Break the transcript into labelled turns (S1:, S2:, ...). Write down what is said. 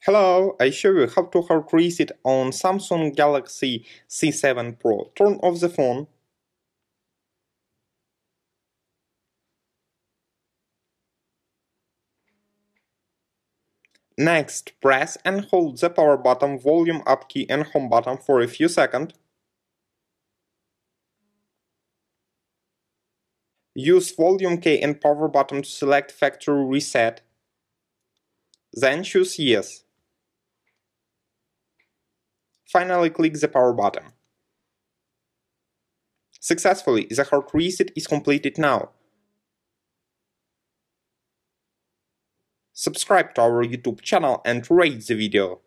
S1: Hello, I show you how to hard reset on Samsung Galaxy C7 Pro. Turn off the phone. Next, press and hold the power button, volume up key and home button for a few seconds. Use volume key and power button to select factory reset. Then choose yes. Finally, click the power button. Successfully, the hard reset is completed now. Subscribe to our YouTube channel and rate the video.